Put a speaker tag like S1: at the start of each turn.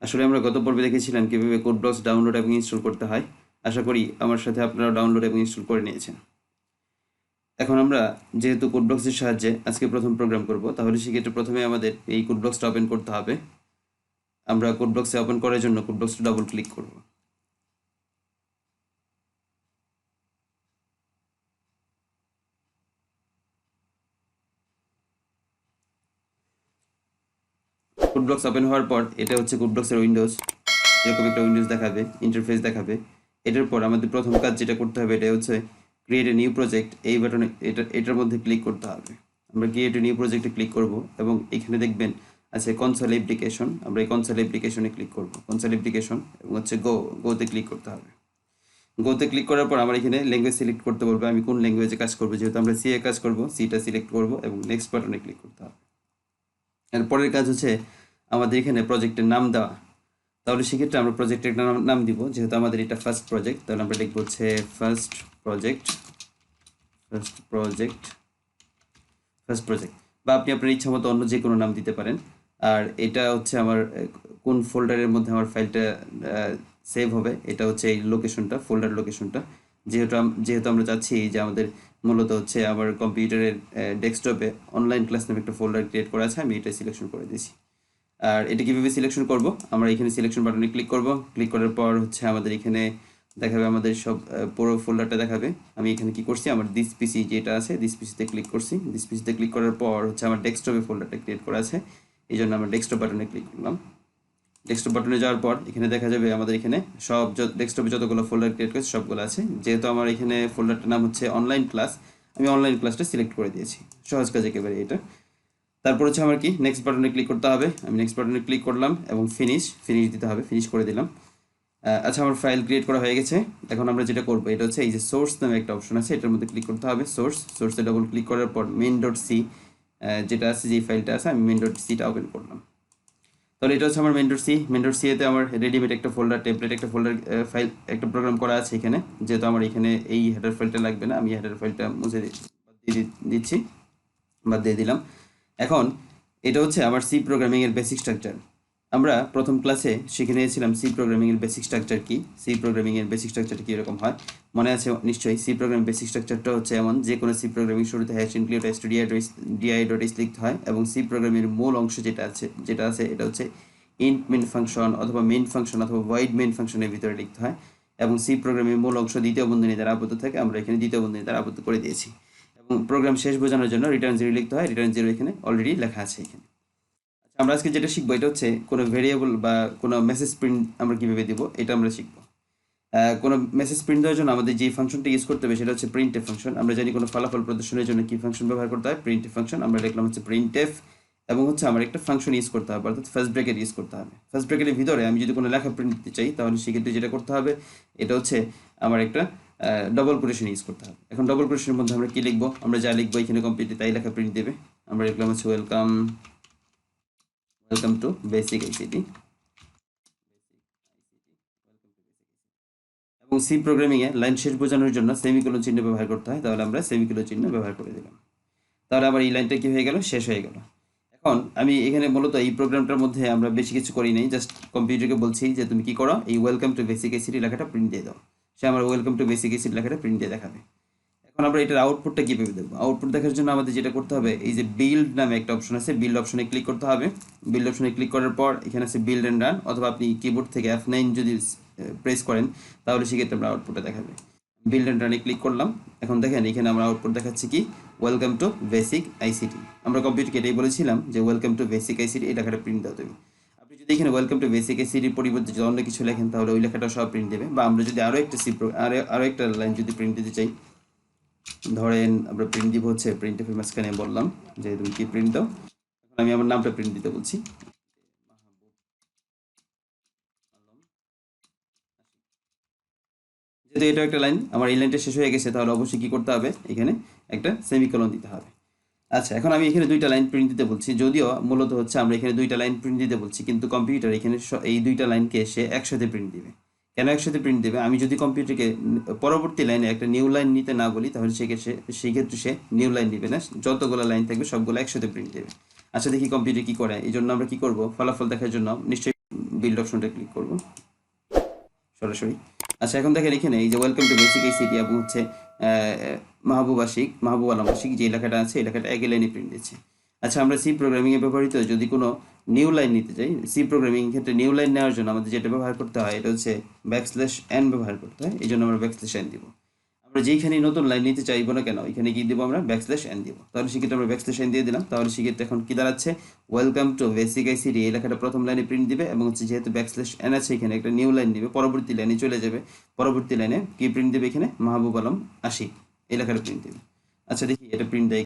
S1: আসলে আমরা গত পর্বে দেখেছিলাম কিভাবে কোড ব্লকস ডাউনলোড এবং ইনস্টল করতে হয়। আশা করি আমার সাথে আপনারা ডাউনলোড এবং ইনস্টল করে নিয়েছেন। এখন আমরা যেহেতু কোড ব্লকসের সাহায্যে আজকে প্রথম প্রোগ্রাম করব, তাহলে সেক্ষেত্রে প্রথমে আমাদের এই কোড ব্লকসটা ওপেন করতে হবে। আমরা কোড ব্লকসে ওপেন করার জন্য কোড ব্লকসটা ডাবল ক্লিক করব। কোড ব্লকস ওপেন হওয়ার পর এটা হচ্ছে কোড ব্লকসের উইন্ডোজ। এরকম একটা উইন্ডোজ দেখাবে, ইন্টারফেস দেখাবে। এটার পর আমাদের প্রথম কাজ যেটা করতে হবে এটা হচ্ছে ক্রিয়েট এ নিউ প্রজেক্ট। এই বাটনে এটার মধ্যে ক্লিক করতে হবে। আমরা ক্রিয়েট এ নিউ প্রজেক্টে ক্লিক করব এবং এখানে দেখবেন আছে কনসোল অ্যাপ্লিকেশন। আমরা এই কনসোল অ্যাপ্লিকেশনে ক্লিক করব, কনসোল অ্যাপ্লিকেশন এবং হচ্ছে গোতে ক্লিক করতে হবে। গোতে ক্লিক করার পর আমার এখানে ল্যাঙ্গুয়েজ সিলেক্ট করতে বলবে আমি কোন ল্যাঙ্গুয়েজে কাজ করবো। যেহেতু আমরা সি এ কাজ করব, সিটা সিলেক্ট করব এবং নেক্সট বাটনে ক্লিক করতে হবে। এর পরের কাজ হচ্ছে আমাদের এখানে প্রজেক্টের নাম দেওয়া। তাহলে সেক্ষেত্রে আমরা প্রজেক্টের একটা নাম দিব। যেহেতু আমাদের এটা ফার্স্ট প্রজেক্ট, তাহলে আমরা লিখবো হচ্ছে first project. First project first project বা আপনি আপনার ইচ্ছা মতো অন্য যে কোনো নাম দিতে পারেন। আর এটা হচ্ছে আমার কোন ফোল্ডারের মধ্যে আমার ফাইলটা সেভ হবে, এটা হচ্ছে এই লোকেশনটা, ফোল্ডার লোকেশনটা। যেহেতু আমরা চাচ্ছি যে আমাদের মূলত হচ্ছে আমার কম্পিউটারের ডেস্কটপে অনলাইন ক্লাস নামে একটা ফোল্ডার ক্রিয়েট করা আছে, আমি এটা সিলেকশন করে দিয়েছি। আর এটা কীভাবে সিলেকশন করব, আমরা এখানে সিলেকশন বাটনে ক্লিক করব। ক্লিক করার পর হচ্ছে আমাদের এখানে দেখাবে আমাদের সব পুরো ফোল্ডারটা দেখাবে। আমি এখানে কি করছি, আমার দিস পিসি যেটা আছে দিস পিসিতে ক্লিক করছি। দিস পিসিতে ক্লিক করার পর হচ্ছে আমার ডেস্কটপে ফোল্ডারটা ক্রিয়েট করা আছে, এই জন্য আমরা ডেস্কটপ বাটনে ক্লিক করলাম। ডেস্কটপ বাটনে যাওয়ার পর এখানে দেখা যাবে আমাদের এখানে সব ডেস্কটপে যতগুলো ফোল্ডার ক্রিয়েট করেছে সবগুলো আছে। যেহেতু আমার এখানে ফোল্ডারটার নাম হচ্ছে অনলাইন ক্লাস, আমি অনলাইন ক্লাসটা সিলেক্ট করে দিয়েছি। সহজ কাজ একেবারে এটা। তারপর হচ্ছে আমার কি নেক্সট বাটনে ক্লিক করতে হবে। আমি নেক্সট বাটনে ক্লিক করলাম এবং ফিনিশ দিতে হবে, ফিনিশ করে দিলাম। আচ্ছা, আমার ফাইল ক্রিয়েট করা হয়ে গেছে। এখন আমরা যেটা করবো এটা হচ্ছে এই যে সোর্স নামে একটা অপশন আছে, এটার মধ্যে ক্লিক করতে হবে। সোর্সে ডাবল ক্লিক করার পর মেন ডট সি যেটা আছে, যে ফাইলটা আছে, আমি মেন ডট সিটা ওপেন করলাম। তাহলে এটা হচ্ছে আমার মেন ডট সি এতে আমার রেডিমেড একটা ফোল্ডার, টেমপ্লেট একটা ফোল্ডার ফাইল, একটা প্রোগ্রাম করা আছে এখানে। যেহেতু আমার এখানে এই হেডার ফাইলটা লাগবে না, আমি হেডার ফাইলটা মুছে দিচ্ছি, বাদ দিয়ে দিলাম। এখন এটা হচ্ছে আমার সি প্রোগ্রামিংয়ের বেসিক স্ট্রাকচার। আমরা প্রথম ক্লাসে শিখে নিয়েছিলাম সি প্রোগ্রামিংয়ের বেসিক স্ট্রাকচার কি, সি প্রোগ্রামিংয়ের বেসিক স্ট্রাকচারটা কীরকম হয় মনে আছে নিশ্চয়ই। সি প্রোগ্রামিং বেসিক স্ট্রাকচারটা হচ্ছে এমন, যে কোনো সি প্রোগ্রামিং শুরুতে hash include DI dot S লিখতে হয় এবং সি প্রোগ্রামের মূল অংশ যেটা আছে এটা হচ্ছে ইন্ট মেন ফাংশন অথবা মেন ফাংশন অথবা ভয়েড মেন ফাংশনের ভিতরে লিখতে হয়। এবং সি প্রোগ্রামের মূল অংশ দ্বিতীয় বন্ধনী দ্বারা আবদ্ধ থাকে, আমরা এখানে দ্বিতীয় বন্ধনী দ্বারা আবদ্ধ করে দিয়েছি। এবং প্রোগ্রাম শেষ বোঝানোর জন্য রিটার্ন জিরো লিখতে হয়, রিটার্ন জিরো এখানে অলরেডি লেখা আছে এখানে। আচ্ছা, আমরা আজকে যেটা শিখবো এটা হচ্ছে কোনো ভেরিয়েবল বা কোনো মেসেজ প্রিন্ট আমরা কীভাবে দিব, এটা আমরা শিখবো। কোনো মেসেজ প্রিন্ট দেওয়ার জন্য আমাদের যে ফাংশনটা ইউজ করতে হবে সেটা হচ্ছে printf ফাংশন। আমরা জানি কোনো ফলাফল প্রদর্শনের জন্য কি ফাংশন ব্যবহার করতে হয়, printf ফাংশন। আমরা লিখলাম হচ্ছে printf এবং হচ্ছে আমার একটা ফাংশন ইউজ করতে হবে, অর্থাৎ ফার্স্ট ব্র্যাকেট ইউজ করতে হবে। ফার্স্ট ব্র্যাকেটের ভিতরে আমি যদি কোনো লেখা প্রিন্ট দিতে চাই তাহলে সেক্ষেত্রে যেটা করতে হবে এটা হচ্ছে আমার একটা ডবল কোটেশন ইউজ করতে হবে। এখন ডবল কোটেশনের মধ্যে আমরা কি লিখবো, আমরা যা লিখবো এখানে কমপ্লিটলি তাই লেখা প্রিন্ট দেবে। আমরা লিখলাম হচ্ছে ওয়েলকাম টু বেসিক আইসিটি। এবং সি প্রোগ্রামিংয়ে লাইন শেষ বোঝানোর জন্য সেমিকোলন চিহ্ন ব্যবহার করতে হয়, তাহলে আমরা সেমিকোলন চিহ্ন ব্যবহার করে দিলাম। তাহলে আবার এই লাইনটা কি হয়ে গেল, শেষ হয়ে গেল। এখন আমি এখানে মূলত এই প্রোগ্রামটার মধ্যে আমরা বেশি কিছু করি নাই, জাস্ট কম্পিউটারকে বলছি যে তুমি কি করো, এই ওয়েলকাম টু বেসিক আইসিটি লেখাটা প্রিন্ট দিয়ে দাও। সে আমার ওয়েলকাম টু বেসিক আইসিটি লেখাটা প্রিন্ট দিয়ে দেখাবে। এখন আমরা এটার আউটপুটটা কীভাবে দেবো, আউটপুট দেখার জন্য আমাদের যেটা করতে হবে এই যে বিল্ড নামে একটা অপশন আছে, বিল্ড অপশনে ক্লিক করতে হবে। বিল্ড অপশনে ক্লিক করার পর এখানে আছে বিল্ড অ্যান্ড রান, অথবা আপনি কিবোর্ড থেকে F9 যদি প্রেস করেন তাহলে সেক্ষেত্রে আমরা আউটপুটটা দেখাবে। বিল্ড অ্যান্ড রানে ক্লিক করলাম। এখন দেখেন এখানে আমরা আউটপুট দেখাচ্ছি কি, ওয়েলকাম টু বেসিক আইসিটি। আমরা কম্পিউটারকে এটাই বলেছিলাম যে ওয়েলকাম টু বেসিক আইসিটি এই লেখাটা প্রিন্ট দাও তুমি। আপনি যদি এখানে ওয়েলকাম টু বেসিক আইসিটির পরিবর্তে যদি অন্য কিছু লেখেন তাহলে ওই লেখাটা সব প্রিন্ট দেবে। বা আমরা যদি আরও একটা লাইন যদি প্রিন্ট দিতে চাই, ধরেন আমরা প্রিন্ট দিব হচ্ছে প্রিন্টফের মাঝখানে বললাম যে তুমি কি প্রিন্ট দাও। এখন আমি আমার নামটা প্রিন্ট দিতে বলছি। যেহেতু এটা একটা লাইন, আমার এই লাইনটা শেষ হয়ে গেছে, তাহলে অবশ্যই কি করতে হবে, এখানে একটা সেমিকোলন দিতে হবে। আচ্ছা, এখন আমি এখানে দুইটা লাইন প্রিন্ট দিতে বলছি, যদিও মূলত হচ্ছে আমরা এখানে দুইটা লাইন প্রিন্ট দিতে বলছি, কিন্তু কম্পিউটার এখানে এই দুইটা লাইনকে সে একসাথে প্রিন্ট দিবে। কেন একসাথে প্রিন্ট দেবে, আমি যদি কম্পিউটারকে পরবর্তী লাইনে একটা নিউ লাইন নিতে না বলি তাহলে সেক্ষেত্রে সে নিউ লাইন দিবে না, যতগুলো লাইন থাকবে সবগুলো একসাথে প্রিন্ট দেবে। আচ্ছা, দেখি কম্পিউটার কি করে। এই জন্য আমরা কি করব, ফলাফল দেখার জন্য নিশ্চয়ই বিল্ড অপশনটা ক্লিক করব সরাসরি। আচ্ছা এখন দেখেন এখানে এই যে ওয়েলকাম টু বেসিক আইসিটি এবং হচ্ছে মাহবুব আলম আশিক যে লেখাটা আছে এই লেখাটা একই লাইনে প্রিন্ট দিচ্ছে। আচ্ছা আমরা সি প্রোগ্রামিংয়ে ব্যবহৃত যদি কোনো নিউ লাইন নিতে চাই, সি প্রোগ্রামিং ক্ষেত্রে নিউ লাইন নেওয়ার জন্য আমাদের যেটা ব্যবহার করতে হয় এটা হচ্ছে \n ব্যবহার করতে হয়, এই জন্য আমরা \n দিব। আমরা যেইখানে নতুন লাইন নিতে চাইবো না কেন এখানে কি দিব আমরা \n দিব। তাহলে সেক্ষেত্রে আমরা \n দিয়ে দিলাম, তাহলে সেক্ষেত্রে এখন কি দাঁড়াচ্ছে ওয়েলকাম টু বেসিক আইসিটি এই লেখাটা প্রথম লাইনে প্রিন্ট দিবে এবং হচ্ছে যেহেতু \n আছে এখানে একটা নিউ লাইন দিবে, পরবর্তী লাইনে চলে যাবে, পরবর্তী লাইনে কি প্রিন্ট দিবে এখানে মাহবুব আলম আশিক এই লেখাটা প্রিন্ট দিবে। আচ্ছা দেখি এটা প্রিন্ট দেয়